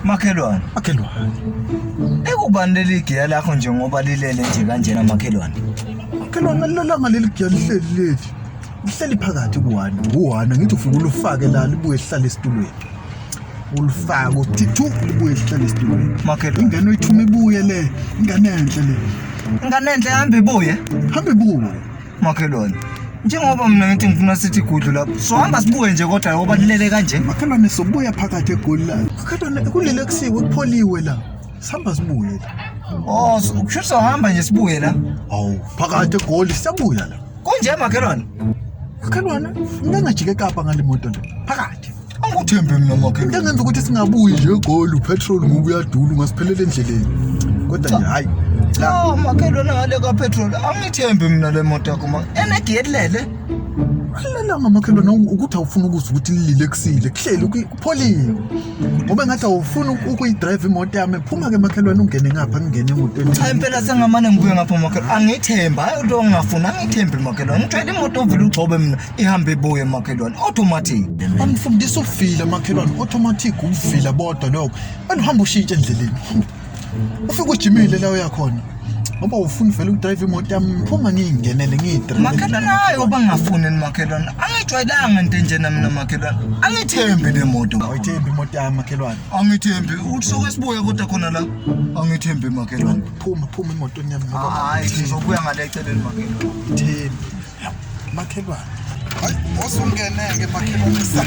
Makhelwane. Ekubandela igiya lakho njengoba lilele nje kanjena Makhelwane. Makhelwane lalanga leli giya lihleli phakathi kuwana ngithi ufike ulufake la libuye lihlale esitulweni. Ulufake uthithu libuye lihlale esitulweni. Makhelwane. Ingane oyithuma ibuye le, ingane enhle le. Ingane enhle hamba ibuye. Hamba ibuye. Makhelwane. Njengoba mina ngithi ngifuna sithi igudlu lapho. So hamba sibuye nje kodwa ngoba lilele kanje. Makhelwane sobuya phakathi egoli la. Makhelwane kulele kusiwe kupholiwe la. Sihamba sibuye la. Oh, kusho sohamba nje sibuye la. Hawu, phakathi egoli siyabuya la. Kunje Makhelwane. Makhelwane, ngingajike Kapa ngale moto le. Phakathi. Angikuthembe mina Makhelwane. Into ngenza ukuthi singabuyi nje egoli upetrol ngoba uyadula ungasiphelele endleleni. Kodwa nje hayi. La Makhelwane ngale ka petrol angithembe mina le moto yakho enegiya lele. Alala Makhelwane ukuthi awufuna ukuzwa ukuthi lilile kusile kuhleli kupholiwe. Ngoba ngathi awufuna ukuyidrive imoto yami phuma ke Makhelwane ungene ngapha ngene emotweni. Cha impela sengamane ngibuye ngapha Makhelwane. Angithemba hayi into ongafuna angithembe Makhelwane. Ngithwele imoto ovela ugcobe mina ihamba ibuye Makhelwane automatic. Angifundisa ukuvila Makhelwane automatic ukuvila bodwa lokho. Anihamba ushintshe endleleni. Ufike ujimile la uyakhona. Ngoba ufuna vele ukudrive imoto yami phuma ngingenele ngidrive. Makhelwane hayi obangafuni Makhelwane. Angijwayelanga into enjena mina Makhelwane. Angithembe le moto. Awuyithembi imoto yami Makhelwane. Angithembi usuke sibuye kodwa khona la. Angithembi Makhelwane. Phuma emotweni yami ngoba hayi sizobuya ngale eceleni Makhelwane. Thembi. Makhelwane. Hayi, osungeneke Makhelwane sa.